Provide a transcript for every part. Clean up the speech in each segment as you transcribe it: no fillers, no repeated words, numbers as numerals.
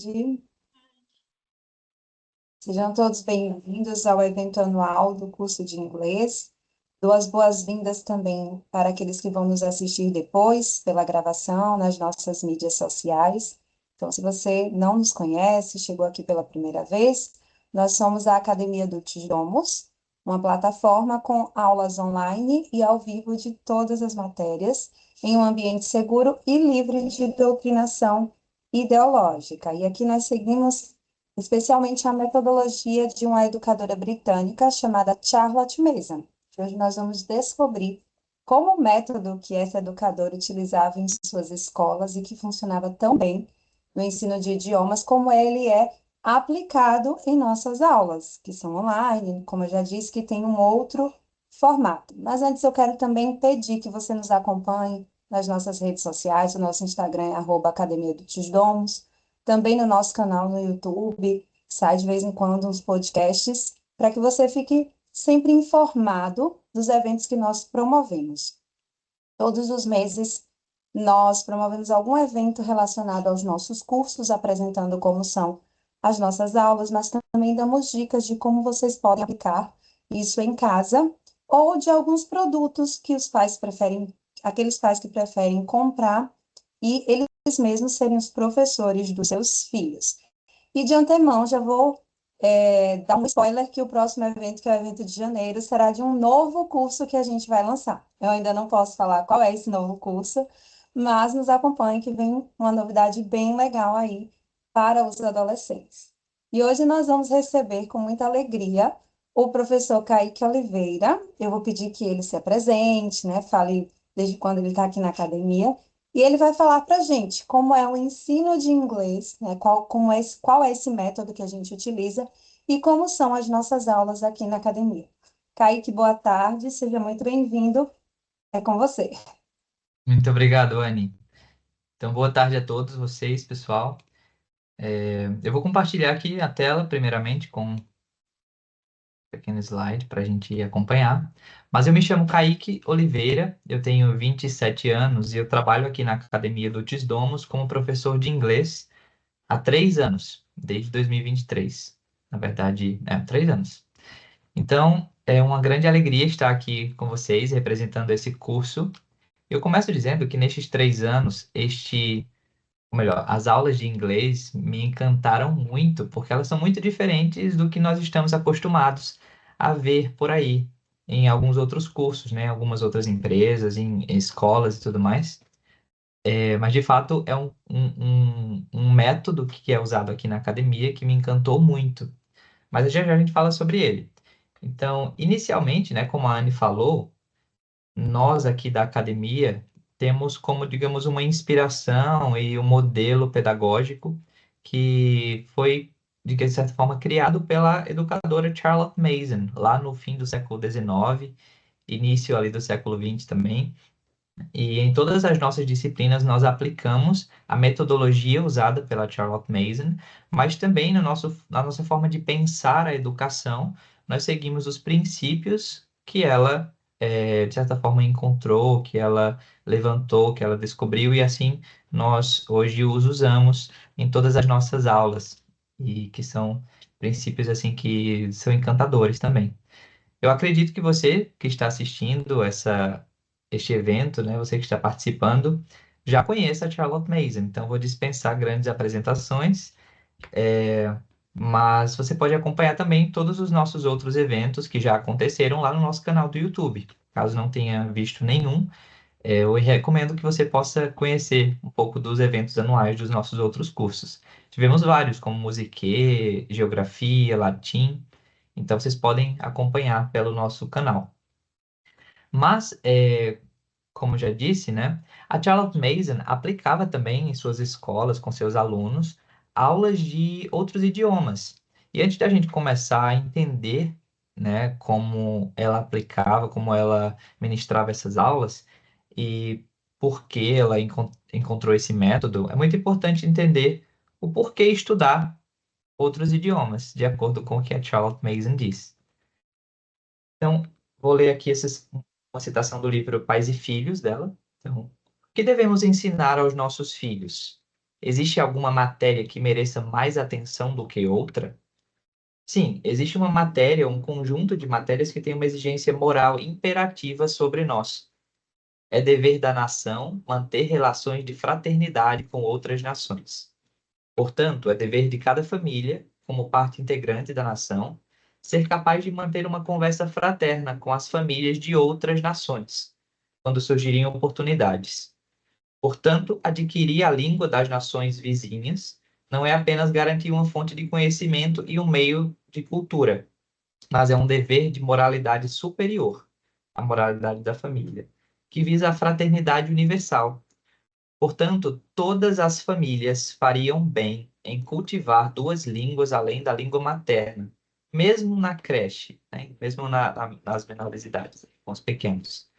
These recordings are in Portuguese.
tarde. Sejam todos bem-vindos ao evento anual do curso de inglês. Dou as boas-vindas também para aqueles que vão nos assistir depois, pela gravação, nas nossas mídias sociais. Então, se você não nos conhece, chegou aqui pela primeira vez, nós somos a Academia do Tidomos, uma plataforma com aulas online e ao vivo de todas as matérias, em um ambiente seguro e livre de doutrinação ideológica. E aqui nós seguimos especialmente a metodologia de uma educadora britânica chamada Charlotte Mason. Hoje nós vamos descobrir como o método que essa educadora utilizava em suas escolas e que funcionava tão bem no ensino de idiomas, como ele é aplicado em nossas aulas, que são online, como eu já disse, que tem um outro formato. Mas antes eu quero também pedir que você nos acompanhe nas nossas redes sociais, o nosso Instagram é @Academia do Tisdomos, também no nosso canal no YouTube, sai de vez em quando uns podcasts, para que você fique sempre informado dos eventos que nós promovemos. Todos os meses nós promovemos algum evento relacionado aos nossos cursos, apresentando como são as nossas aulas, mas também damos dicas de como vocês podem aplicar isso em casa, ou de alguns produtos que os pais preferem, aqueles pais que preferem comprar e eles mesmos serem os professores dos seus filhos. E de antemão, já vou dar um spoiler que o próximo evento, que é o evento de janeiro, será de um novo curso que a gente vai lançar. Eu ainda não posso falar qual é esse novo curso, mas nos acompanhe que vem uma novidade bem legal aí para os adolescentes. E hoje nós vamos receber com muita alegria o professor Kaique Oliveira. Eu vou pedir que ele se apresente, né? Fale desde quando ele está aqui na academia. E ele vai falar para a gente como é o ensino de inglês, né? Qual é esse método que a gente utiliza e como são as nossas aulas aqui na academia. Kaique, boa tarde, seja muito bem-vindo. É com você. Muito obrigado, Anne. Então, boa tarde a todos vocês, pessoal. Eu vou compartilhar aqui a tela, primeiramente, com um pequeno slide para a gente acompanhar. Mas eu me chamo Kaique Oliveira, eu tenho 27 anos e eu trabalho aqui na Academia do Tisdomos como professor de inglês há 3 anos, desde 2023. Na verdade, 3 anos. Então, é uma grande alegria estar aqui com vocês, representando esse curso. Eu começo dizendo que nestes 3 anos, ou melhor, as aulas de inglês me encantaram muito, porque elas são muito diferentes do que nós estamos acostumados a ver por aí, em alguns outros cursos, né? Algumas outras empresas, em escolas e tudo mais. Mas, de fato, é um método que é usado aqui na academia que me encantou muito. Mas já já a gente fala sobre ele. Então, inicialmente, né, como a Anne falou, nós aqui da academia temos como, digamos, uma inspiração e um modelo pedagógico que foi, de certa forma, criado pela educadora Charlotte Mason, lá no fim do século XIX, início ali do século XX também. E em todas as nossas disciplinas nós aplicamos a metodologia usada pela Charlotte Mason, mas também na nossa forma de pensar a educação, nós seguimos os princípios que ela, de certa forma, encontrou, que ela levantou, que ela descobriu, e assim nós hoje os usamos em todas as nossas aulas, e que são princípios assim que são encantadores também. Eu acredito que você que está assistindo este evento, né, você que está participando, já conheça a Charlotte Mason, então vou dispensar grandes apresentações, mas você pode acompanhar também todos os nossos outros eventos que já aconteceram lá no nosso canal do YouTube. Caso não tenha visto nenhum, eu recomendo que você possa conhecer um pouco dos eventos anuais dos nossos outros cursos. Tivemos vários, como Musiquê, Geografia, Latim. Então, vocês podem acompanhar pelo nosso canal. Mas, como já disse, né, a Charlotte Mason aplicava também em suas escolas, com seus alunos, aulas de outros idiomas. E antes da gente começar a entender, né, como ela aplicava, como ela ministrava essas aulas e por que ela encontrou esse método, é muito importante entender o porquê estudar outros idiomas, de acordo com o que a Charlotte Mason diz. Então, vou ler aqui uma citação do livro Pais e Filhos dela. Então, o que devemos ensinar aos nossos filhos? existe alguma matéria que mereça mais atenção do que outra? Sim, existe uma matéria, um conjunto de matérias que tem uma exigência moral imperativa sobre nós. É dever da nação manter relações de fraternidade com outras nações. Portanto, é dever de cada família, como parte integrante da nação, ser capaz de manter uma conversa fraterna com as famílias de outras nações, quando surgirem oportunidades. Portanto, adquirir a língua das nações vizinhas não é apenas garantir uma fonte de conhecimento e um meio de cultura, mas é um dever de moralidade superior, a moralidade da família, que visa a fraternidade universal. Portanto, todas as famílias fariam bem em cultivar duas línguas além da língua materna, mesmo na creche, né? Mesmo nas menores idades, com os pequenos.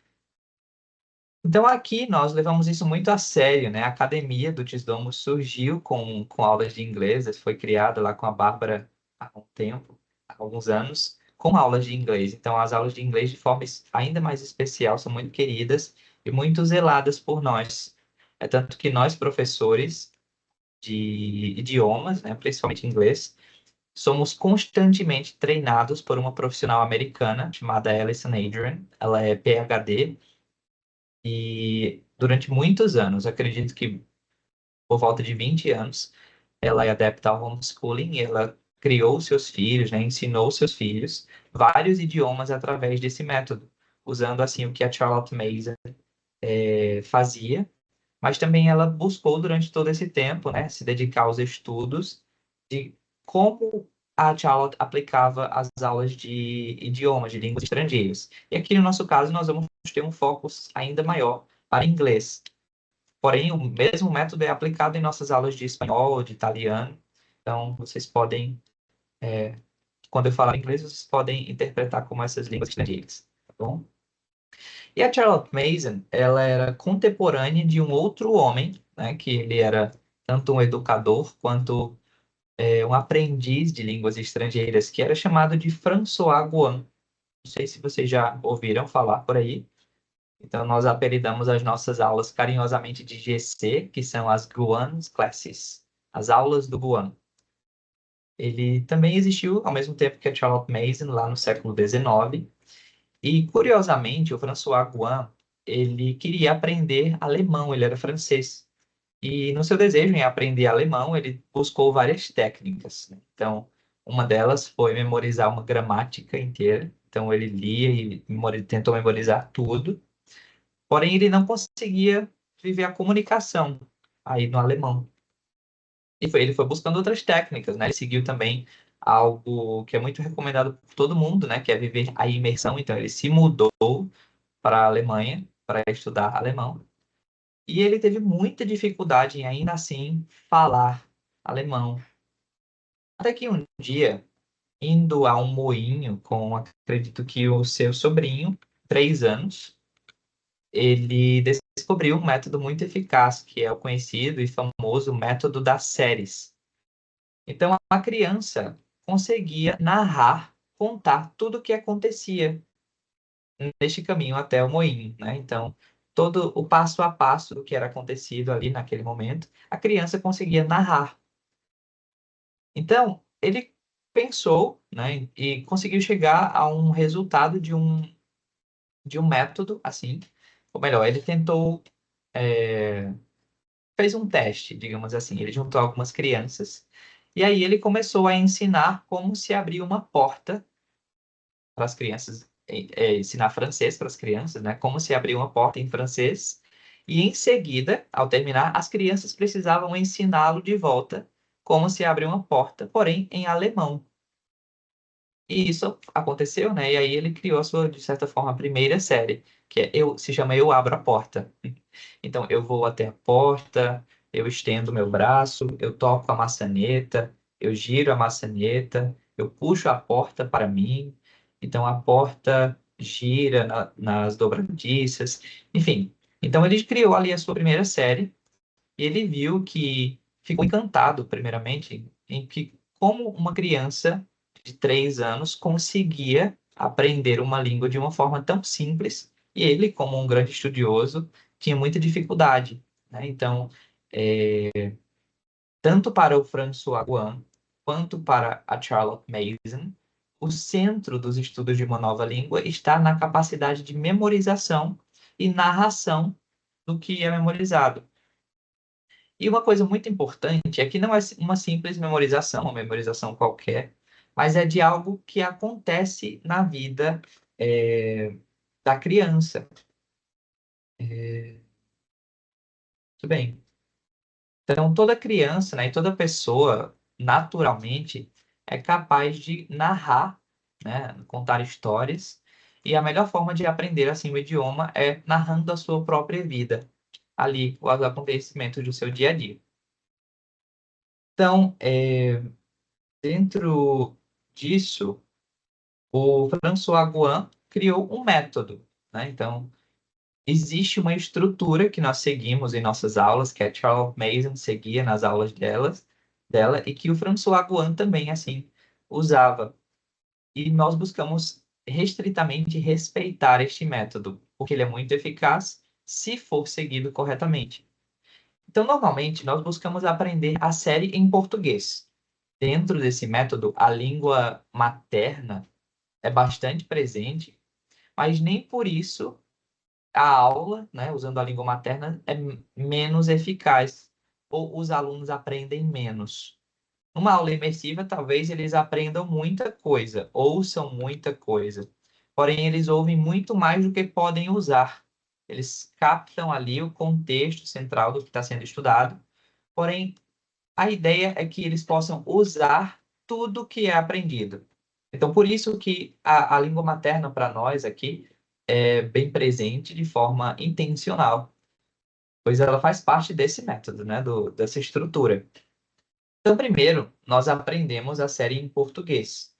Então, aqui nós levamos isso muito a sério, né? A Academia do Tisdomo surgiu com aulas de inglês, foi criada lá com a Bárbara há um tempo, há alguns anos, com aulas de inglês. Então, as aulas de inglês, de forma ainda mais especial, são muito queridas e muito zeladas por nós. É tanto que nós, professores de idiomas, né, principalmente inglês, somos constantemente treinados por uma profissional americana chamada Alison Adrian. Ela é PhD e durante muitos anos, acredito que por volta de 20 anos, ela é adepta ao homeschooling e ela criou seus filhos, né, ensinou seus filhos vários idiomas através desse método, usando assim o que a Charlotte Mason fazia, mas também ela buscou durante todo esse tempo, né, se dedicar aos estudos de como a Charlotte aplicava as aulas de idiomas, de línguas estrangeiras. E aqui no nosso caso, nós vamos ter um foco ainda maior para inglês. Porém, o mesmo método é aplicado em nossas aulas de espanhol, de italiano. Então, vocês podem, quando eu falar inglês, vocês podem interpretar como essas línguas estrangeiras, tá bom? E a Charlotte Mason, ela era contemporânea de um outro homem, né, que ele era tanto um educador quanto um aprendiz de línguas estrangeiras, que era chamado de François Guan. Não sei se vocês já ouviram falar por aí. Então, nós apelidamos as nossas aulas carinhosamente de GC, que são as Guan's Classes, as aulas do Guan. Ele também existiu ao mesmo tempo que a Charlotte Mason, lá no século XIX. E, curiosamente, o François Guan, ele queria aprender alemão, ele era francês. E no seu desejo em aprender alemão, ele buscou várias técnicas, né? Então, uma delas foi memorizar uma gramática inteira. Então, ele lia e tentou memorizar tudo. Porém, ele não conseguia viver a comunicação aí no alemão. Ele foi buscando outras técnicas, né? Ele seguiu também algo que é muito recomendado por todo mundo, né? Que é viver a imersão. Então, ele se mudou para a Alemanha para estudar alemão. E ele teve muita dificuldade em, ainda assim, falar alemão. Até que um dia, indo a um moinho com, acredito que o seu sobrinho, 3 anos, ele descobriu um método muito eficaz, que é o conhecido e famoso método das séries. Então, a criança conseguia narrar, contar tudo o que acontecia neste caminho até o moinho, né? Então, todo o passo a passo do que era acontecido ali naquele momento, a criança conseguia narrar. Então, ele pensou, né, e conseguiu chegar a um resultado de um método assim, ou melhor, ele tentou fez um teste, digamos assim. Ele juntou algumas crianças e aí ele começou a ensinar como se abrir uma porta para as crianças, ensinar francês para as crianças, né? Como se abrir uma porta em francês. E em seguida, ao terminar, as crianças precisavam ensiná-lo de volta como se abre uma porta, porém em alemão. E isso aconteceu, né? E aí ele criou a sua, de certa forma, primeira série, que se chama Eu Abro a Porta. Então, eu vou até a porta, eu estendo meu braço, eu toco a maçaneta, eu giro a maçaneta, eu puxo a porta para mim. Então, a porta gira nas dobradiças, enfim. Então, ele criou ali a sua primeira série e ele viu que ficou encantado, primeiramente, em que como uma criança de 3 anos conseguia aprender uma língua de uma forma tão simples, e ele, como um grande estudioso, tinha muita dificuldade, né? Então, Tanto para o François Guan quanto para a Charlotte Mason, o centro dos estudos de uma nova língua está na capacidade de memorização e narração do que é memorizado. E uma coisa muito importante é que não é uma simples memorização, uma memorização qualquer, mas é de algo que acontece na vida da criança. Tudo bem. Então, toda criança, né, e toda pessoa, naturalmente, é capaz de narrar, né, contar histórias. E a melhor forma de aprender assim o idioma é narrando a sua própria vida, ali, os acontecimentos do seu dia a dia. Então, dentro disso, o François Guan criou um método, né? Então, existe uma estrutura que nós seguimos em nossas aulas, que a Charlotte Mason seguia nas aulas dela, e que o François Guan também, assim, usava. E nós buscamos restritamente respeitar este método, porque ele é muito eficaz se for seguido corretamente. Então, normalmente, nós buscamos aprender a série em português. Dentro desse método, a língua materna é bastante presente, mas nem por isso a aula, né, usando a língua materna, é menos eficaz, ou os alunos aprendem menos. Numa aula imersiva, talvez eles aprendam muita coisa, ouçam muita coisa, porém eles ouvem muito mais do que podem usar. Eles captam ali o contexto central do que está sendo estudado, porém a ideia é que eles possam usar tudo que é aprendido. Então, por isso que a língua materna para nós aqui é bem presente de forma intencional, pois ela faz parte desse método, né, dessa estrutura. Então, primeiro, nós aprendemos a série em português,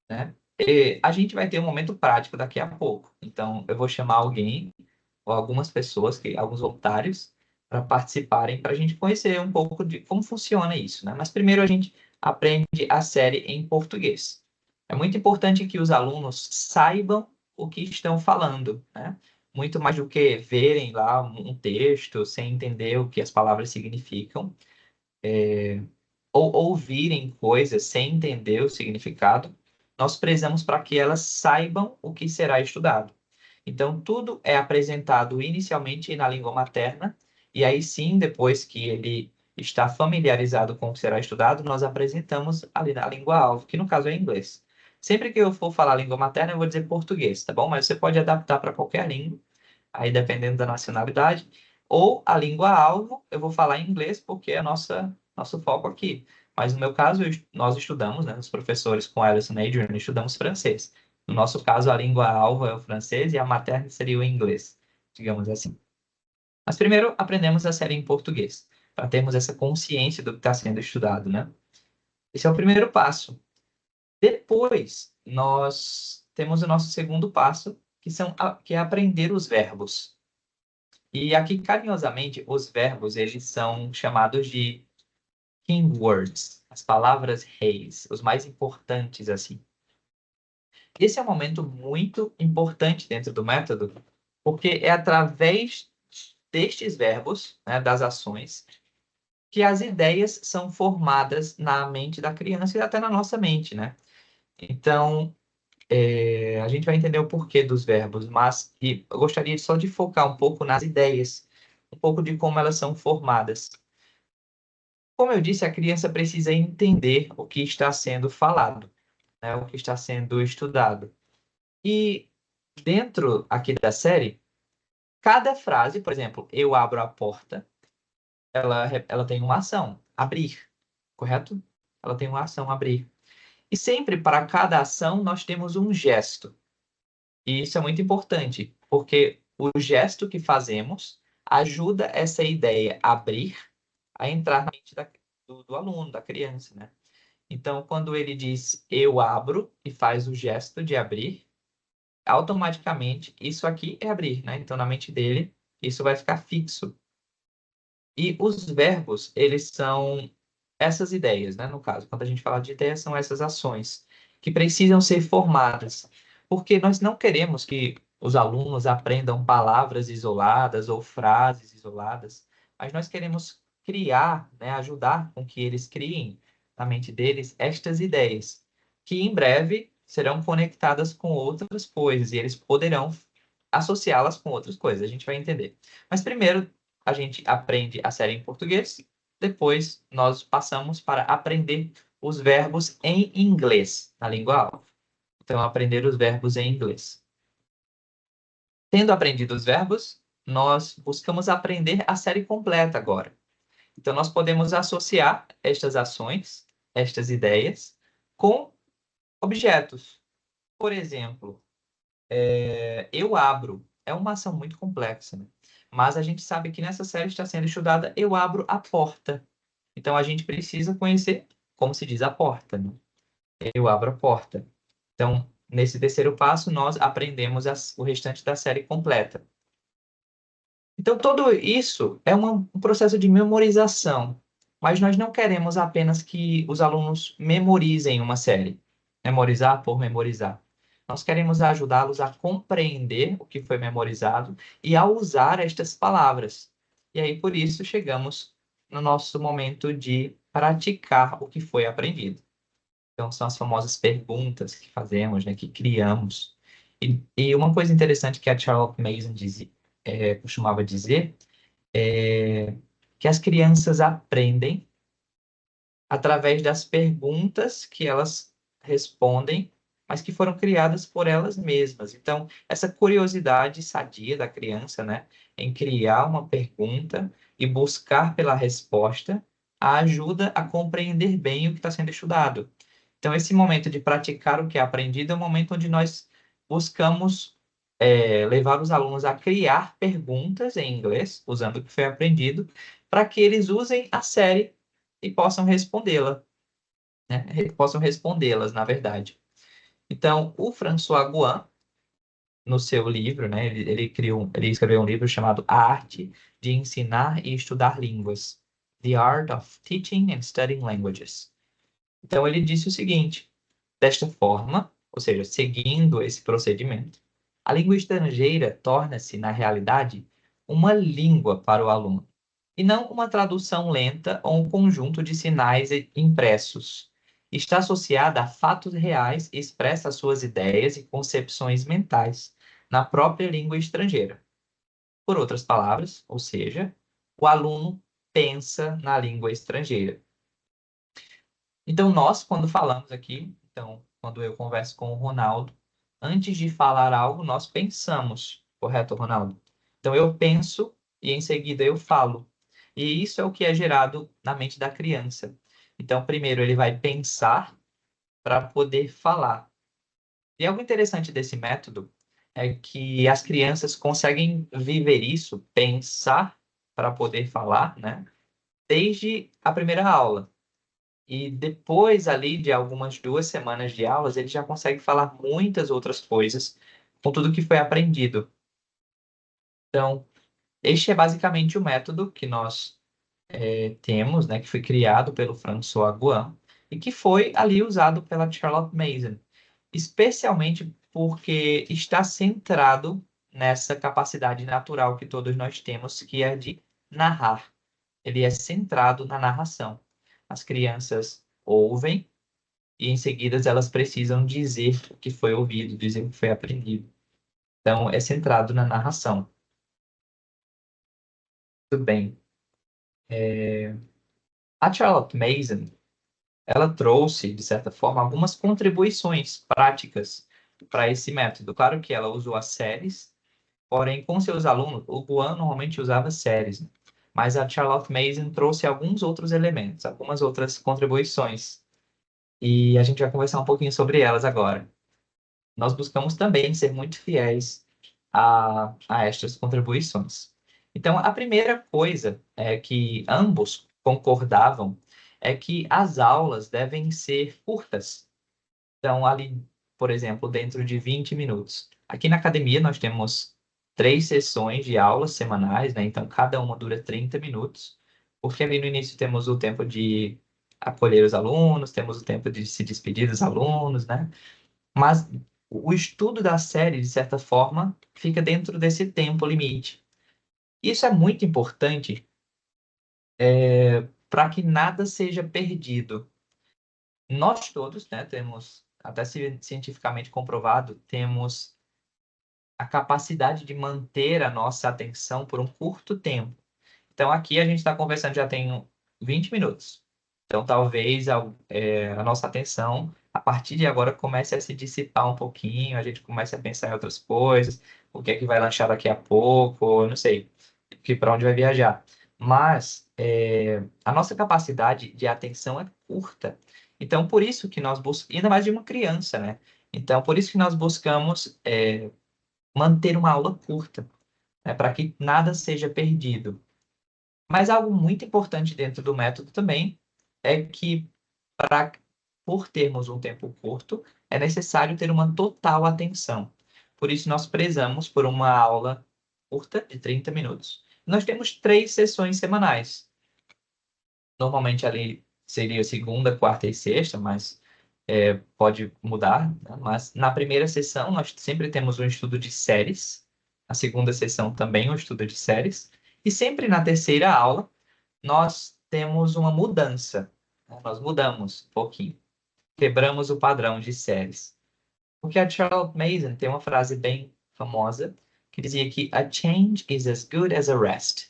né? E a gente vai ter um momento prático daqui a pouco. Então, eu vou chamar alguém ou algumas pessoas, alguns voluntários, para participarem, para a gente conhecer um pouco de como funciona isso, né? Mas primeiro a gente aprende a série em português. É muito importante que os alunos saibam o que estão falando, né? Muito mais do que verem lá um texto sem entender o que as palavras significam, ou ouvirem coisas sem entender o significado, nós prezamos para que elas saibam o que será estudado. Então, tudo é apresentado inicialmente na língua materna, e aí sim, depois que ele está familiarizado com o que será estudado, nós apresentamos ali na língua-alvo, que no caso é inglês. Sempre que eu for falar língua materna, eu vou dizer português, tá bom? Mas você pode adaptar para qualquer língua, aí dependendo da nacionalidade. Ou a língua-alvo, eu vou falar em inglês, porque é nosso foco aqui. Mas no meu caso, nós estudamos, né, os professores com Alison e Adrian, estudamos francês. No nosso caso, a língua-alvo é o francês e a materna seria o inglês, digamos assim. Mas primeiro aprendemos a série em português, para termos essa consciência do que está sendo estudado, né? Esse é o primeiro passo. Depois, nós temos o nosso segundo passo, que é aprender os verbos. E aqui, carinhosamente, os verbos, eles são chamados de king words, as palavras reis, os mais importantes, assim. Esse é um momento muito importante dentro do método, porque é através destes verbos, né, das ações, que as ideias são formadas na mente da criança e até na nossa mente, né? Então, a gente vai entender o porquê dos verbos, mas eu gostaria só de focar um pouco nas ideias, um pouco de como elas são formadas. Como eu disse, a criança precisa entender o que está sendo falado, né, o que está sendo estudado. E dentro aqui da série, cada frase, por exemplo, eu abro a porta, ela tem uma ação, abrir, correto? Ela tem uma ação, abrir. E sempre para cada ação nós temos um gesto. E isso é muito importante, porque o gesto que fazemos ajuda essa ideia, abrir, a entrar na mente do aluno, da criança, né? Então, quando ele diz eu abro e faz o gesto de abrir, automaticamente isso aqui é abrir, né? Então, na mente dele, isso vai ficar fixo. E os verbos, eles são essas ideias, né? No caso, quando a gente fala de ideias, são essas ações que precisam ser formadas, porque nós não queremos que os alunos aprendam palavras isoladas ou frases isoladas, mas nós queremos criar, né, ajudar com que eles criem na mente deles estas ideias, que em breve serão conectadas com outras coisas e eles poderão associá-las com outras coisas. A gente vai entender. Mas primeiro a gente aprende a série em português, depois nós passamos para aprender os verbos em inglês, na língua aula. Então, aprender os verbos em inglês. Tendo aprendido os verbos, nós buscamos aprender a série completa agora. Então, nós podemos associar estas ações, estas ideias, com objetos. Por exemplo, eu abro. É uma ação muito complexa, né? Mas a gente sabe que nessa série está sendo estudada eu abro a porta. Então, a gente precisa conhecer como se diz a porta, né? Eu abro a porta. Então, nesse terceiro passo, nós aprendemos o restante da série completa. Então, tudo isso é um processo de memorização, mas nós não queremos apenas que os alunos memorizem uma série, memorizar por memorizar. Nós queremos ajudá-los a compreender o que foi memorizado e a usar estas palavras. E aí, por isso, chegamos no nosso momento de praticar o que foi aprendido. Então, são as famosas perguntas que fazemos, né, que criamos. E uma coisa interessante que a Charlotte Mason costumava dizer é que as crianças aprendem através das perguntas que elas respondem, mas que foram criadas por elas mesmas. Então, essa curiosidade sadia da criança, né, em criar uma pergunta e buscar pela resposta, a ajuda a compreender bem o que está sendo estudado. Então, esse momento de praticar o que é aprendido é o momento onde nós buscamos levar os alunos a criar perguntas em inglês, usando o que foi aprendido, para que eles usem a série e possam respondê-la, né? Possam respondê-las, na verdade. Então, o François Guan, no seu livro, né, ele escreveu um livro chamado A Arte de Ensinar e Estudar Línguas, The Art of Teaching and Studying Languages. Então, ele disse o seguinte: desta forma, ou seja, seguindo esse procedimento, a língua estrangeira torna-se, na realidade, uma língua para o aluno, e não uma tradução lenta ou um conjunto de sinais impressos. Está associada a fatos reais e expressa suas ideias e concepções mentais na própria língua estrangeira. Por outras palavras, ou seja, o aluno pensa na língua estrangeira. Então, nós, quando falamos aqui, então, quando eu converso com o Ronaldo, antes de falar algo, nós pensamos, correto, Ronaldo? Então, eu penso e em seguida eu falo. E isso é o que é gerado na mente da criança. Então, primeiro ele vai pensar para poder falar. E algo interessante desse método é que as crianças conseguem viver isso, pensar para poder falar, né? Desde a primeira aula. E depois ali de algumas 2 semanas de aulas, ele já consegue falar muitas outras coisas com tudo que foi aprendido. Então, este é basicamente o método que nós temos, né, que foi criado pelo François Guan e que foi ali usado pela Charlotte Mason, especialmente porque está centrado nessa capacidade natural que todos nós temos, que é de narrar. Ele é centrado na narração. As crianças ouvem e em seguida elas precisam dizer o que foi ouvido, dizer o que foi aprendido. Então, é centrado na narração. Tudo bem. A Charlotte Mason, ela trouxe, de certa forma, algumas contribuições práticas para esse método. Claro que ela usou as séries, porém, com seus alunos, o Guan normalmente usava séries, né? Mas a Charlotte Mason trouxe alguns outros elementos, algumas outras contribuições. E a gente vai conversar um pouquinho sobre elas agora. Nós buscamos também ser muito fiéis a estas contribuições. Então, a primeira coisa é que ambos concordavam é que as aulas devem ser curtas. Então, ali, por exemplo, dentro de 20 minutos. Aqui na academia nós temos 3 sessões de aulas semanais, né? Então, cada uma dura 30 minutos, porque ali no início temos o tempo de acolher os alunos, temos o tempo de se despedir dos alunos, né? Mas o estudo da série, de certa forma, fica dentro desse tempo limite. Isso é muito importante para que nada seja perdido. Nós todos, né, temos, até cientificamente comprovado, temos a capacidade de manter a nossa atenção por um curto tempo. Então, aqui a gente está conversando já tem 20 minutos. Então, talvez a nossa atenção, a partir de agora, comece a se dissipar um pouquinho, a gente comece a pensar em outras coisas, o que é que vai lanchar daqui a pouco, ou não sei, que para onde vai viajar. Mas a nossa capacidade de atenção é curta. Então, por isso que nós buscamos, ainda mais de uma criança, né? Então, por isso que nós buscamos manter uma aula curta, né? Para que nada seja perdido. Mas algo muito importante dentro do método também é que, por termos um tempo curto, é necessário ter uma total atenção. Por isso, nós prezamos por uma aula curta, de 30 minutos. Nós temos 3 sessões semanais. Normalmente ali seria segunda, quarta e sexta, mas pode mudar, né? Mas na primeira sessão, nós sempre temos um estudo de séries. A segunda sessão também um estudo de séries. E sempre na terceira aula, nós temos uma mudança, né? Nós mudamos um pouquinho, quebramos o padrão de séries. Porque a Charlotte Mason tem uma frase bem famosa que dizia que a change is as good as a rest.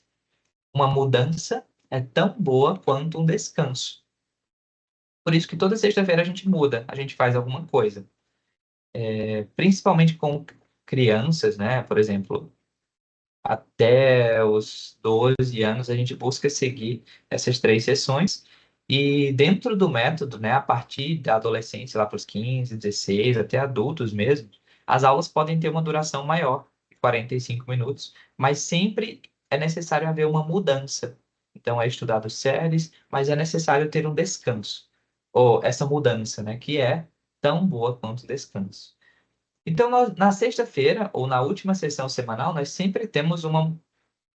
Uma mudança é tão boa quanto um descanso. Por isso que toda sexta-feira a gente muda, a gente faz alguma coisa. Principalmente com crianças, né? Por exemplo, até os 12 anos, a gente busca seguir essas 3 sessões. E dentro do método, né, a partir da adolescência, lá para os 15, 16, até adultos mesmo, as aulas podem ter uma duração maior, 45 minutos, mas sempre é necessário haver uma mudança. Então, é estudado séries, mas é necessário ter um descanso, ou essa mudança, né, que é tão boa quanto o descanso. Então, na sexta-feira, ou na última sessão semanal, nós sempre temos uma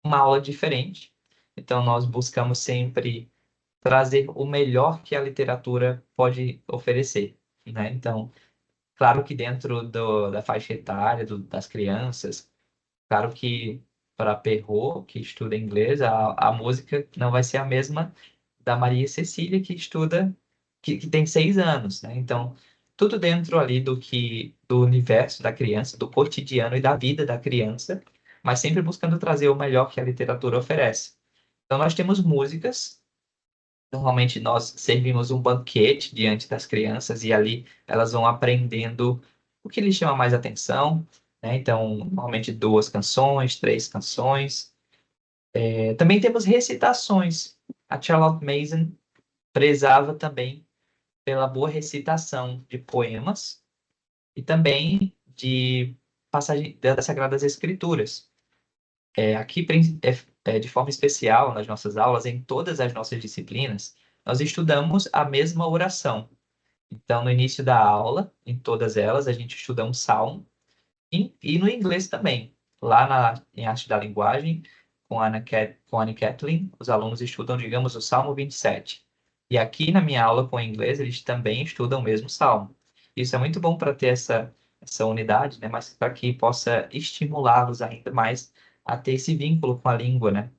aula diferente. Então, nós buscamos sempre trazer o melhor que a literatura pode oferecer, né? Então, claro que dentro da faixa etária das crianças, claro que para Perrault, que estuda inglês, a música não vai ser a mesma da Maria Cecília, que estuda, que tem 6 anos, né? Então, tudo dentro ali do universo da criança, do cotidiano e da vida da criança, mas sempre buscando trazer o melhor que a literatura oferece. Então, nós temos músicas. Normalmente nós servimos um banquete diante das crianças e ali elas vão aprendendo o que lhes chama mais atenção, né? Então, normalmente 2 canções, 3 canções. Também temos recitações. A Charlotte Mason prezava também pela boa recitação de poemas e também de passagem das Sagradas Escrituras. Aqui, de forma especial, nas nossas aulas, em todas as nossas disciplinas, nós estudamos a mesma oração. Então, no início da aula, em todas elas, a gente estuda um salmo, e no inglês também. Lá em Arte da Linguagem, com a Anne Kathleen, os alunos estudam, digamos, o Salmo 27. E aqui na minha aula com inglês, eles também estudam o mesmo salmo. Isso é muito bom para ter essa unidade, né? Mas para que possa estimulá-los ainda mais a ter esse vínculo com a língua, né?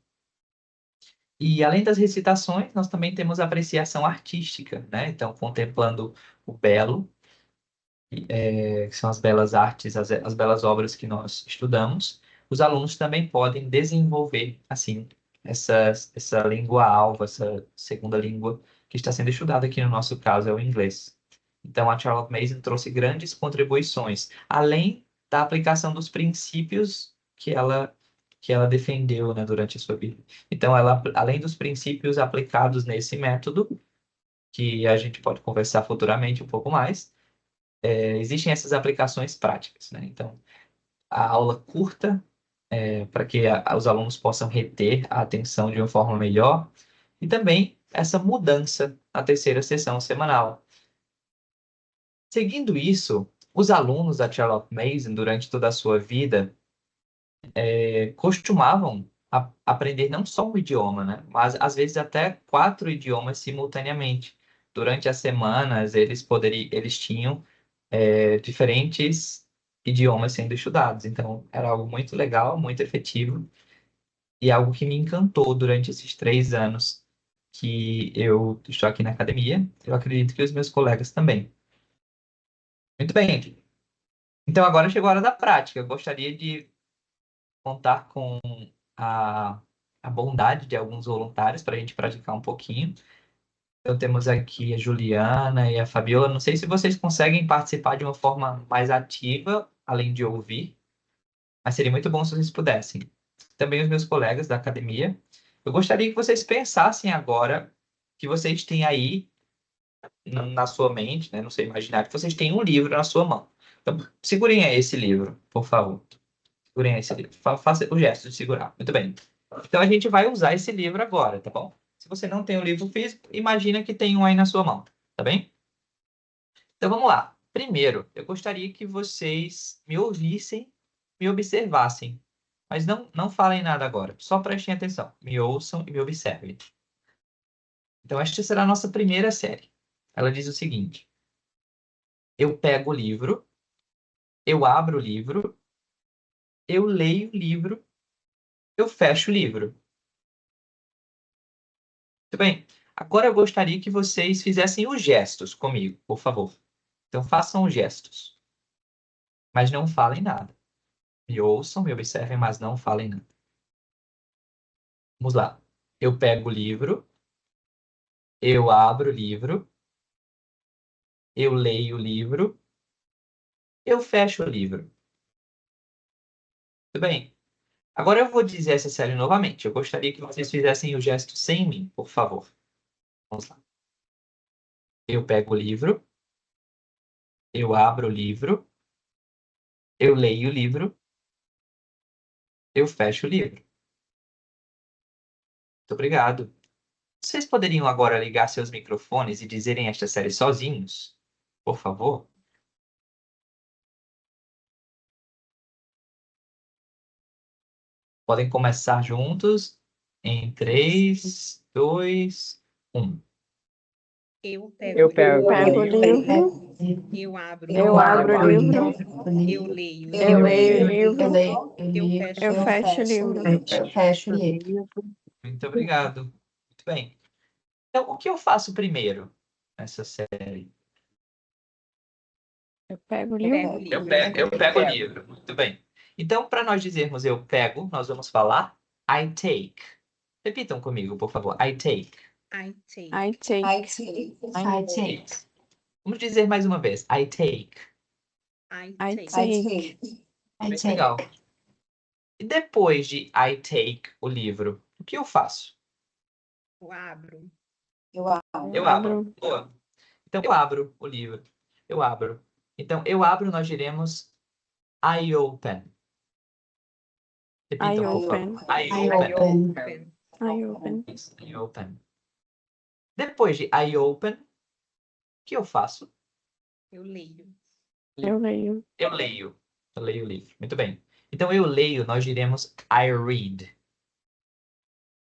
E além das recitações, nós também temos a apreciação artística, né? Então, contemplando o belo, que são as belas artes, as belas obras que nós estudamos, os alunos também podem desenvolver, assim, essa língua alva, essa segunda língua que está sendo estudada aqui no nosso caso é o inglês. Então, a Charlotte Mason trouxe grandes contribuições, além da aplicação dos princípios que ela defendeu, né, durante a sua vida. Então, ela, além dos princípios aplicados nesse método, que a gente pode conversar futuramente um pouco mais, existem essas aplicações práticas, né? Então, a aula curta, para que os alunos possam reter a atenção de uma forma melhor, e também essa mudança na terceira sessão semanal. Seguindo isso, os alunos da Charlotte Mason, durante toda a sua vida, costumavam aprender não só um idioma, né? Mas às vezes até 4 idiomas simultaneamente. Durante as semanas, eles tinham diferentes idiomas sendo estudados. Então, era algo muito legal, muito efetivo. e algo que me encantou durante esses 3 anos que eu estou aqui na academia, eu acredito que os meus colegas também. Muito bem. Então agora chegou a hora da prática. Eu gostaria de contar com a, a bondade de alguns voluntários para a gente praticar um pouquinho. Então temos aqui a Juliana e a Fabiola. Não sei se vocês conseguem participar de uma forma mais ativa, além de ouvir, mas seria muito bom se vocês pudessem. Também os meus colegas da academia. Eu gostaria que vocês pensassem agora que vocês têm aí na sua mente, né, no seu imaginário, que vocês têm um livro na sua mão. Então, segurem aí esse livro, por favor. Segurem aí esse livro. Faça o gesto de segurar. Muito bem. Então, a gente vai usar esse livro agora, tá bom? Se você não tem o livro físico, imagina que tem um aí na sua mão, tá bem? Então, vamos lá. Primeiro, eu gostaria que vocês me ouvissem, me observassem. Mas não falem nada agora. Só prestem atenção. Me ouçam e me observem. Então, esta será a nossa primeira série. Ela diz o seguinte: eu pego o livro, eu abro o livro, eu leio o livro, eu fecho o livro. Muito bem. Agora eu gostaria que vocês fizessem os gestos comigo, por favor. Então, façam os gestos, mas não falem nada. Me ouçam, me observem, mas não falem nada. Vamos lá. Eu pego o livro, eu abro o livro, eu leio o livro, eu fecho o livro. Muito bem. Agora eu vou dizer essa série novamente. Eu gostaria que vocês fizessem o gesto sem mim, por favor. Vamos lá. Eu pego o livro, eu abro o livro, eu leio o livro, eu fecho o livro. Muito obrigado. Vocês poderiam agora ligar seus microfones e dizerem esta série sozinhos? Por favor? Podem começar juntos em 3, 2, 1. Eu Eu pego o pego livro, o livro, eu abro eu abro o livro, eu leio o eu leio o livro, livro, eu eu fecho o livro. Fecho o livro. Muito obrigado. Muito bem. Então, o que eu faço primeiro nessa série? Eu pego o pego livro, o Eu livro. pego o livro. Muito bem. Então, para nós dizermos eu pego, nós vamos falar I take. Repitam comigo, por favor. I take. I take. I take, I take. Vamos dizer mais uma vez. I take. I I take. take, Muito legal. E depois de I take o livro, o que eu faço? Eu abro. Eu abro. Eu abro. Boa. Então, eu abro o livro. Eu abro. Então, eu abro, nós diremos I open. Repitam, I por open. favor. I I open. open. Open. I open, Isso, I open. Depois de I open, o que eu faço? Eu leio. eu leio. Eu leio. Eu leio o livro. Muito bem. Então, eu leio, nós diremos I read.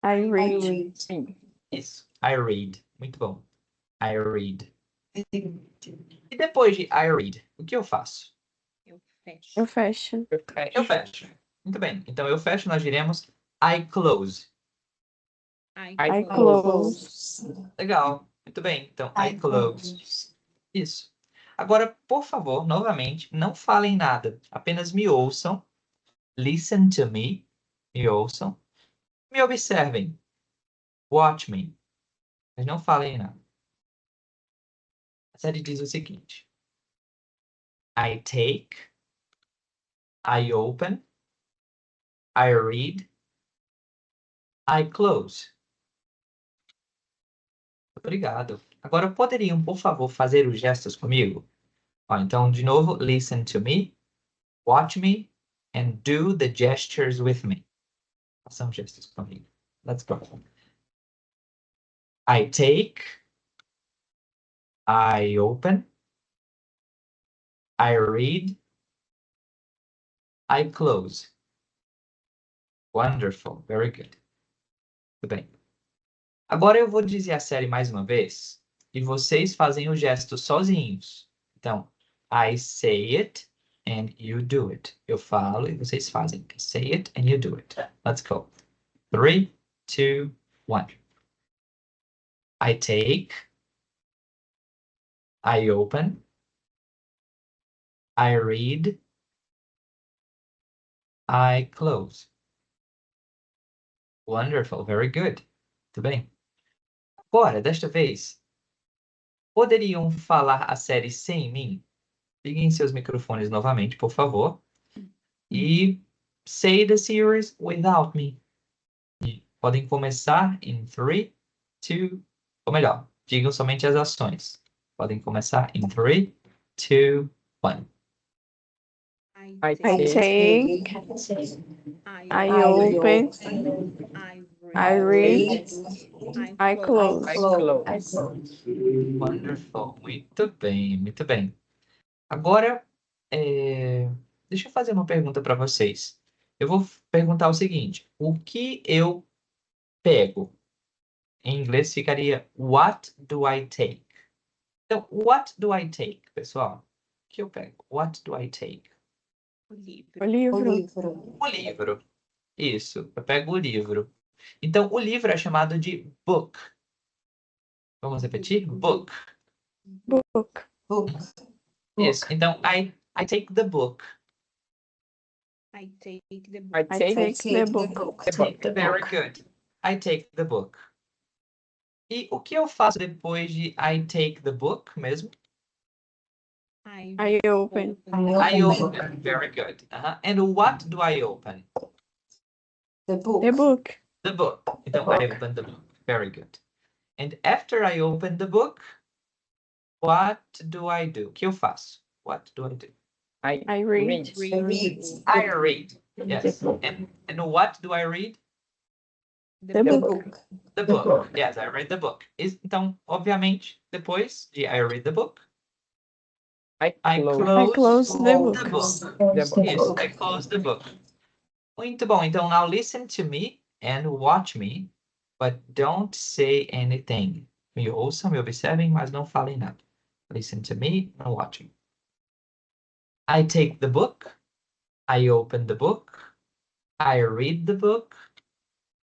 I I read, read. Isso. I read. Muito bom. I read. E depois de I read, o que eu faço? Eu fecho. eu fecho. Eu fecho. Muito bem. Então, eu fecho, nós diremos I close. I close. Legal. Muito bem. Então, I close. Isso. Agora, por favor, novamente, não falem nada. Apenas me ouçam. Listen to me. Me ouçam. Me observem. Watch me. Mas não falem nada. A série diz o seguinte: I take, I open, I read, I close. Obrigado. Agora, poderiam, por favor, fazer os gestos comigo? Ó, então, de novo, listen to me, watch me, and do the gestures with me. Façam gestos comigo. Let's go. I take, I open, I read, I close. Wonderful. Very good. Muito bem. Agora eu vou dizer a série mais uma vez e vocês fazem o gesto sozinhos. Então, I say it and you do it. Eu falo e vocês fazem. I say it and you do it. Let's go. 3, 2, 1. I take, I open, I read, I close. Wonderful, very good. Muito bem. Agora, desta vez, poderiam falar a série sem mim? Liguem seus microfones novamente, por favor. E say the series without me. E podem começar em 3, 2, ou melhor, digam somente as ações. Podem começar em 3, 2, 1. I take, I open, I read, I close. Wonderful. Muito bem, muito bem. Agora, deixa eu fazer uma pergunta para vocês. Eu vou perguntar o seguinte: o que eu pego? Em inglês ficaria What do I take? Então, what do I take, pessoal? O que eu pego? What do I take? O livro. O O livro. livro. O livro. Isso, eu pego o livro. Então, o livro é chamado de book. Vamos repetir? Book. Book. Book. Isso. Então, I take the book. I take the book. I take the book. Very good. I take the book. E o que eu faço depois de I take the book mesmo? I I open. I open. Very good. And what do I open? The book. The book. The book. Então, I open the book. Very good. And after I open the book, what do I do? O que eu faço? What do I do? I read. I read. I read. Yes. And what do I read? The The book. book. The book. Yes, I read the book. Então, obviamente, depois de I read the book, I close the book. Yes, I close the book. Muito bom. Então, now listen to me and watch me, but don't say anything. Me ouçam, me observem, mas não falem nada. Listen to me and watch me. I take the book. I open the book. I read the book.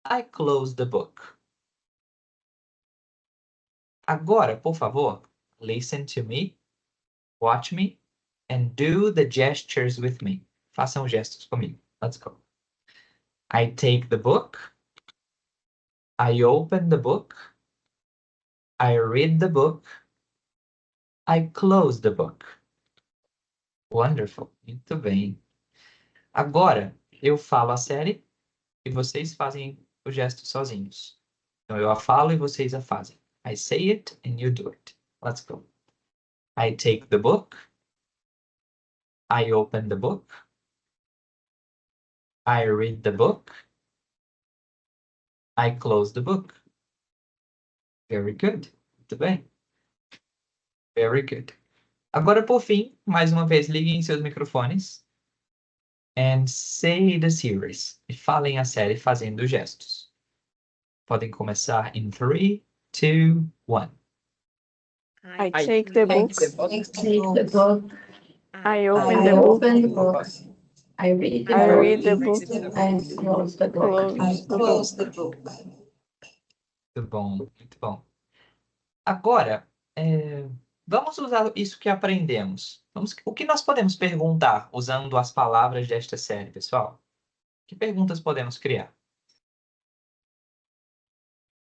I close the book. Agora, por favor, listen to me, watch me, and do the gestures with me. Façam gestos comigo. Let's go. I take the book. I open the book. I read the book. I close the book. Wonderful. Muito bem. Agora, eu falo a série e vocês fazem o gesto sozinhos. Então, eu a falo e vocês a fazem. I say it and you do it. Let's go. I take the book. I open the book. I read the book. I close the book. Very good. Muito bem. Very good. Agora, por fim, mais uma vez, liguem seus microfones. And say the series. E falem a série fazendo gestos. Podem começar em 3, 2, 1. I take the book. Take the book. I I open the book. open the book. I read I read the book. And close the book. Close I the close the book. Muito bom, muito bom. Agora, vamos usar isso que aprendemos. O que nós podemos perguntar usando as palavras desta série, pessoal? Que perguntas podemos criar?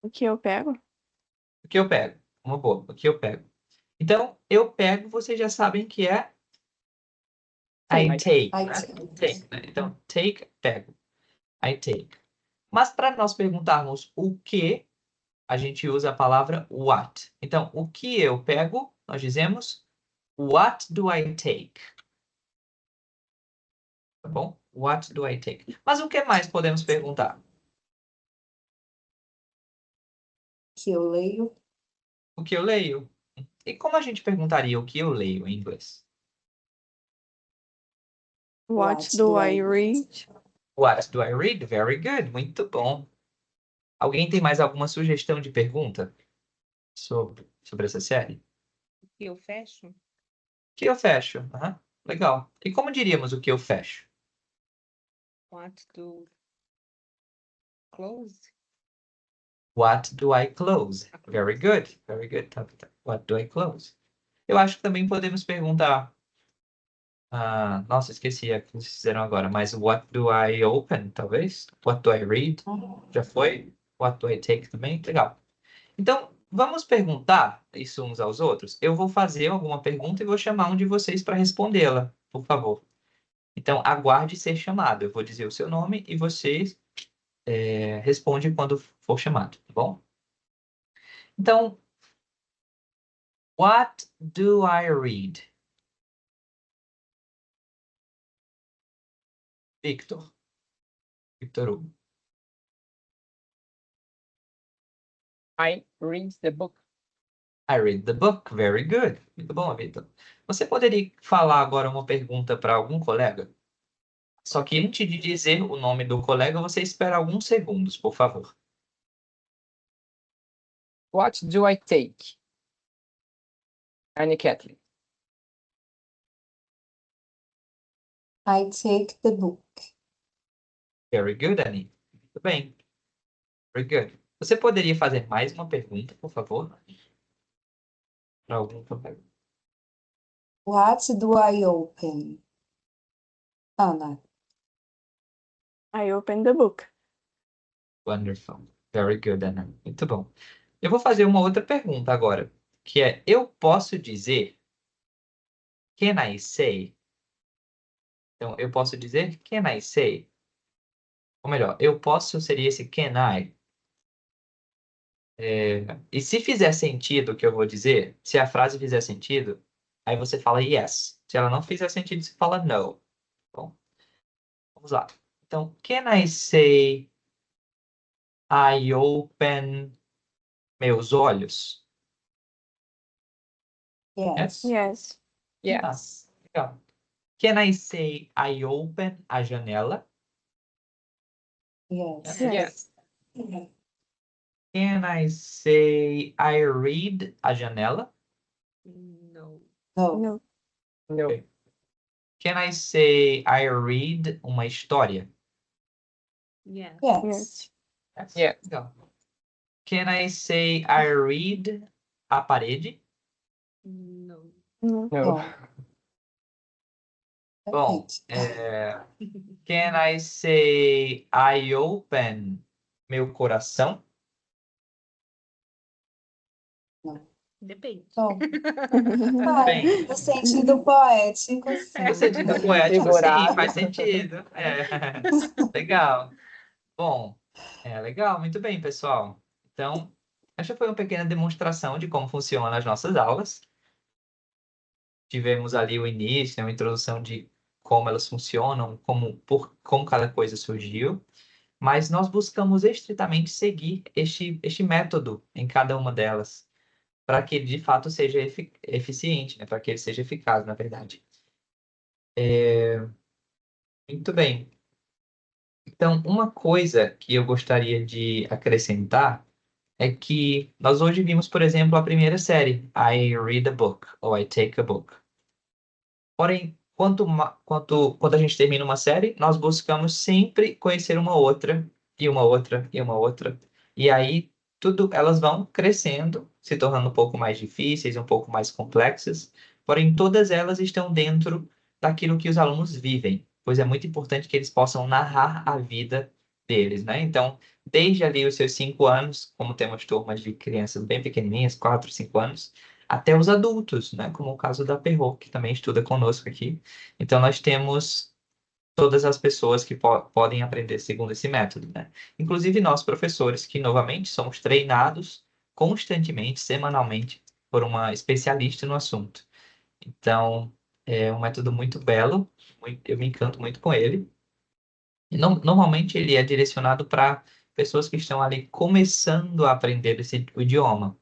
O que eu pego? O que eu pego? Uma boa. O que eu pego? Então, eu pego, vocês já sabem que é I take. I né? take. Take, né? Então, take, pego. I take. Mas para nós perguntarmos o que, a gente usa a palavra what. Então, o que eu pego, nós dizemos what do I take? Tá bom? What do I take? Mas o que mais podemos perguntar? Que eu leio. O que eu leio? E como a gente perguntaria o que eu leio em inglês? What do I read? What do I read? Very good. Muito bom. Alguém tem mais alguma sugestão de pergunta sobre essa série? que eu fecho? O que eu fecho? Aham, legal. E como diríamos o que eu fecho? What do close? What do I close? Very good. Very good, Tabitha. What do I close? Eu acho que também podemos perguntar. Nossa, esqueci a que vocês fizeram agora, mas what do I open, talvez? What do I read? Já foi? What do I take também? Legal. Então, vamos perguntar isso uns aos outros. Eu vou fazer alguma pergunta e vou chamar um de vocês para respondê-la, por favor. Então, aguarde ser chamado. Eu vou dizer o seu nome e vocês respondem quando for chamado, tá bom? Então, what do I read? Victor. Victor Hugo. I read the book. I read the book. Very good. Muito bom, Victor. Você poderia falar agora uma pergunta para algum colega? Só que antes de dizer o nome do colega, você espera alguns segundos, por favor. What do I take? Anne Kathleen. I take the book. Very good, Annie. Muito bem. Very good. Você poderia fazer mais uma pergunta, por favor? Para algum colega. What do I open? Ana. I open the book. Wonderful. Very good, Anna. Muito bom. Eu vou fazer uma outra pergunta agora, que é, eu posso dizer, can I say? Então, eu posso dizer, can I say? Ou melhor, eu posso seria esse can I. E se fizer sentido o que eu vou dizer, se a frase fizer sentido, aí você fala yes. Se ela não fizer sentido, você fala no. Bom, vamos lá. Então, can I say I open meus olhos? Yes. Yes. Yes. Legal. Can I say I open a janela? Yes. Yes. Can I say I read a janela? No. No. No. No. Okay. Can I say I read uma história? Yes. Yes. Yes. Yes. Legal. Can I say I read a parede? No. No. No. No. Bom, Perfeito. can I say I open meu coração? Depende. Bom, Bem. no sentido poético, sim. No sentido poético, sim, Figurado. faz sentido. Legal. Bom, legal, muito bem, pessoal. Então, essa foi uma pequena demonstração de como funcionam as nossas aulas. Tivemos ali o início, uma introdução de como elas funcionam, como cada coisa surgiu. Mas nós buscamos estritamente seguir este método em cada uma delas, para que ele de fato seja eficiente, né? Para que ele seja eficaz, na verdade. Muito bem. Então, uma coisa que eu gostaria de acrescentar é que nós hoje vimos, por exemplo, a primeira série, I read a book, ou I take a book. Porém, quando a gente termina uma série, nós buscamos sempre conhecer uma outra, e uma outra, e uma outra. E aí, elas vão crescendo, se tornando um pouco mais difíceis, um pouco mais complexas. Porém, todas elas estão dentro daquilo que os alunos vivem, pois é muito importante que eles possam narrar a vida deles, né? Então, desde ali os seus 5 anos, como temos turmas de crianças bem pequenininhas, 4, 5 anos, até os adultos, né? Como o caso da Perro, que também estuda conosco aqui. Então, nós temos todas as pessoas que podem aprender segundo esse método, né? Inclusive nós, professores, que, novamente, somos treinados constantemente, semanalmente, por uma especialista no assunto. Então, é um método muito belo, eu me encanto muito com ele. E normalmente ele é direcionado para pessoas que estão ali começando a aprender o idioma.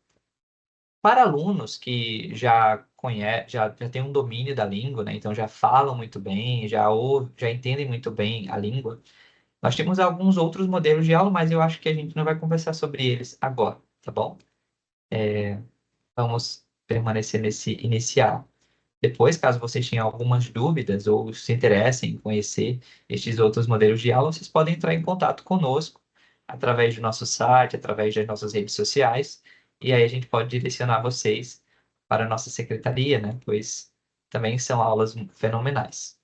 Para alunos que já conhecem, já têm um domínio da língua, né? Então já falam muito bem, já entendem muito bem a língua, nós temos alguns outros modelos de aula, mas eu acho que a gente não vai conversar sobre eles agora, tá bom? Vamos permanecer nesse inicial. Depois, caso vocês tenham algumas dúvidas ou se interessem em conhecer estes outros modelos de aula, vocês podem entrar em contato conosco através do nosso site, através das nossas redes sociais, e aí a gente pode direcionar vocês para a nossa secretaria, né? Pois também são aulas fenomenais,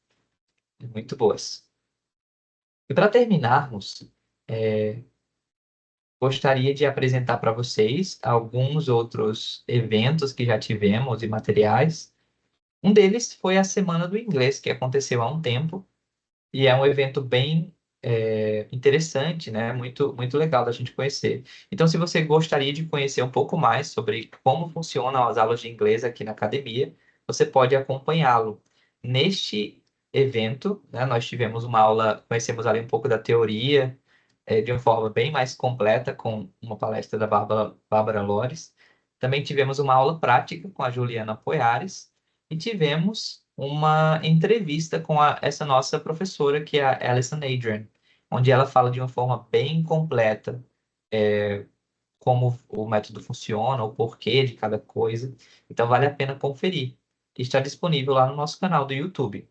muito boas. E para terminarmos, gostaria de apresentar para vocês alguns outros eventos que já tivemos e materiais. Um deles foi a Semana do Inglês, que aconteceu há um tempo, e é um evento bem interessante, né? Muito, muito legal da gente conhecer. Então, se você gostaria de conhecer um pouco mais sobre como funcionam as aulas de inglês aqui na academia, você pode acompanhá-lo. Neste evento, né, nós tivemos uma aula, conhecemos ali um pouco da teoria, de uma forma bem mais completa, com uma palestra da Bárbara Lores. Também tivemos uma aula prática com a Juliana Poiares e tivemos uma entrevista com essa nossa professora, que é a Alison Adrian, onde ela fala de uma forma bem completa como o método funciona, o porquê de cada coisa. Então, vale a pena conferir. Está disponível lá no nosso canal do YouTube.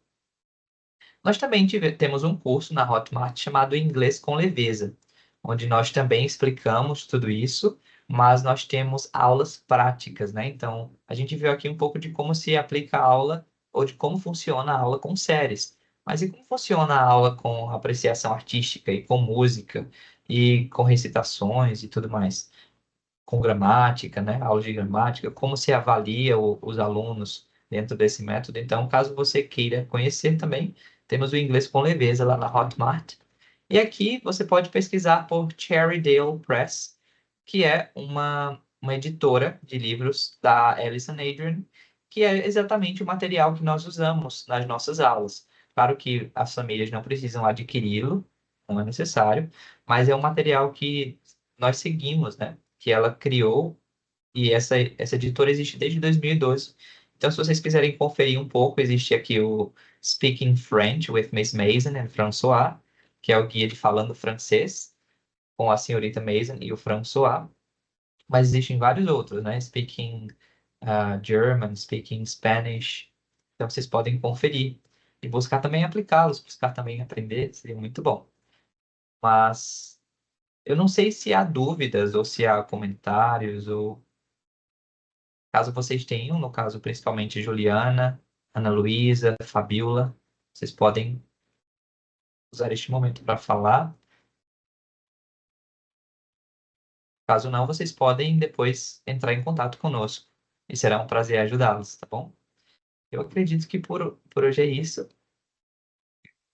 Nós também temos um curso na Hotmart chamado Inglês com Leveza, onde nós também explicamos tudo isso, mas nós temos aulas práticas, né? Então, a gente viu aqui um pouco de como se aplica a aula ou de como funciona a aula com séries. Mas e como funciona a aula com apreciação artística e com música e com recitações e tudo mais? Com gramática, né? Aula de gramática, como se avalia os alunos dentro desse método. Então, caso você queira conhecer também, temos o Inglês com Leveza lá na Hotmart. E aqui você pode pesquisar por Cherrydale Press, que é uma editora de livros da Alison Adrian, que é exatamente o material que nós usamos nas nossas aulas. Claro que as famílias não precisam adquiri-lo, não é necessário, mas é um material que nós seguimos, né? Que ela criou, e essa editora existe desde 2012. Então, se vocês quiserem conferir um pouco, existe aqui o Speaking French with Miss Mason and François, que é o guia de falando francês, com a senhorita Mason e o François. Mas existem vários outros, né? Speaking German, Speaking Spanish. Então, vocês podem conferir e buscar também aplicá-los, buscar também aprender, seria muito bom. Mas eu não sei se há dúvidas ou se há comentários ou caso vocês tenham, no caso principalmente Juliana, Ana Luísa, Fabiola, vocês podem usar este momento para falar. Caso não, vocês podem depois entrar em contato conosco e será um prazer ajudá-los, tá bom? Eu acredito que por hoje é isso.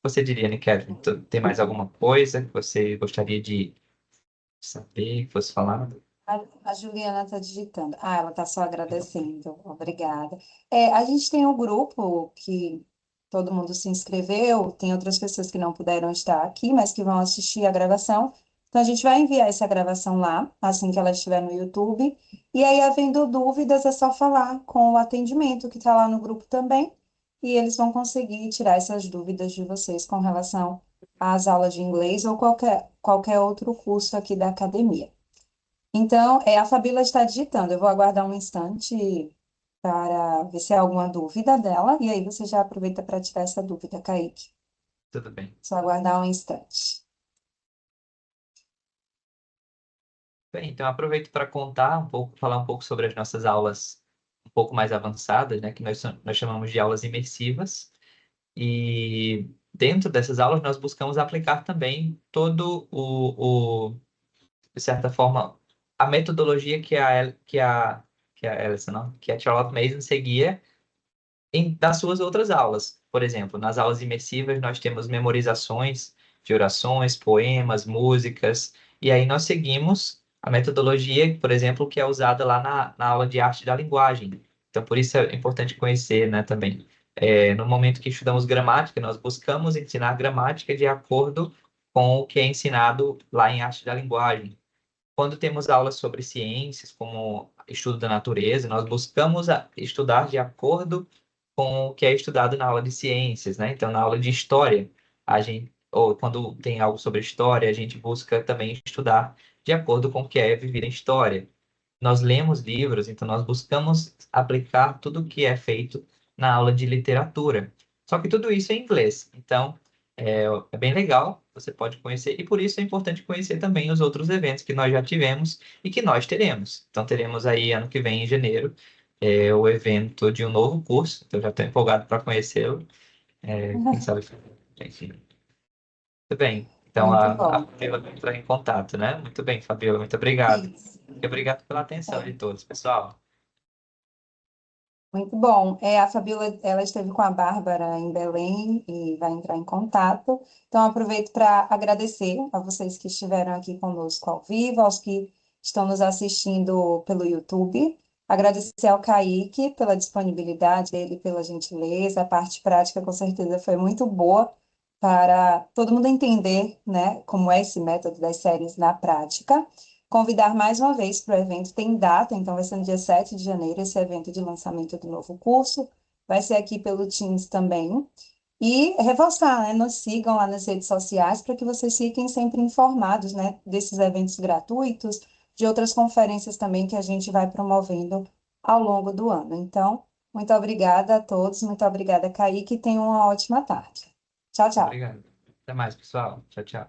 Você diria, Nikelvin, tem mais alguma coisa que você gostaria de saber, que fosse falado? A Juliana está digitando. Ah, ela está só agradecendo. Obrigada. A gente tem um grupo que todo mundo se inscreveu, tem outras pessoas que não puderam estar aqui, mas que vão assistir a gravação. Então, a gente vai enviar essa gravação lá, assim que ela estiver no YouTube. E aí, havendo dúvidas, é só falar com o atendimento que está lá no grupo também. E eles vão conseguir tirar essas dúvidas de vocês com relação às aulas de inglês ou qualquer outro curso aqui da academia. Então, a Fabíola está digitando. Eu vou aguardar um instante para ver se há alguma dúvida dela, e aí você já aproveita para tirar essa dúvida, Kaique. Tudo bem. Só aguardar um instante. Bem, então aproveito para contar um pouco, falar um pouco sobre as nossas aulas um pouco mais avançadas, né, que nós chamamos de aulas imersivas. E dentro dessas aulas nós buscamos aplicar também todo de certa forma, a metodologia que a Alison, não, que a Charlotte Mason seguia das suas outras aulas. Por exemplo, nas aulas imersivas nós temos memorizações de orações, poemas, músicas, e aí nós seguimos a metodologia, por exemplo, que é usada lá na aula de arte da linguagem. Então, por isso é importante conhecer, né, também. No momento que estudamos gramática, nós buscamos ensinar gramática de acordo com o que é ensinado lá em arte da linguagem. Quando temos aulas sobre ciências, como estudo da natureza, nós buscamos estudar de acordo com o que é estudado na aula de ciências, né? Então, na aula de história, ou quando tem algo sobre história, a gente busca também estudar de acordo com o que é viver em história. Nós lemos livros, então nós buscamos aplicar tudo o que é feito na aula de literatura. Só que tudo isso é em inglês. Então, É bem legal, você pode conhecer, e por isso é importante conhecer também os outros eventos que nós já tivemos e que nós teremos. Então, teremos aí ano que vem, em janeiro, o evento de um novo curso, então já estou empolgado para conhecê-lo. Quem sabe, enfim. Muito bem. Então, Muito a bom. Fabiola vai entrar em contato, né? Muito bem, Fabiola, muito obrigado. Isso. E obrigado pela atenção de todos, pessoal. Muito bom. A Fabiola, ela esteve com a Bárbara em Belém e vai entrar em contato. Então, aproveito para agradecer a vocês que estiveram aqui conosco ao vivo, aos que estão nos assistindo pelo YouTube. Agradecer ao Kaique pela disponibilidade dele, pela gentileza. A parte prática, com certeza, foi muito boa para todo mundo entender, né, como é esse método das séries na prática. Convidar mais uma vez para o evento, tem data, então vai ser no dia 7 de janeiro, esse evento de lançamento do novo curso, vai ser aqui pelo Teams também, e reforçar, né, nos sigam lá nas redes sociais para que vocês fiquem sempre informados, né, desses eventos gratuitos, de outras conferências também que a gente vai promovendo ao longo do ano. Então, muito obrigada a todos, muito obrigada, Kaique, e tenham uma ótima tarde. Tchau, tchau. Obrigado. Até mais, pessoal. Tchau, tchau.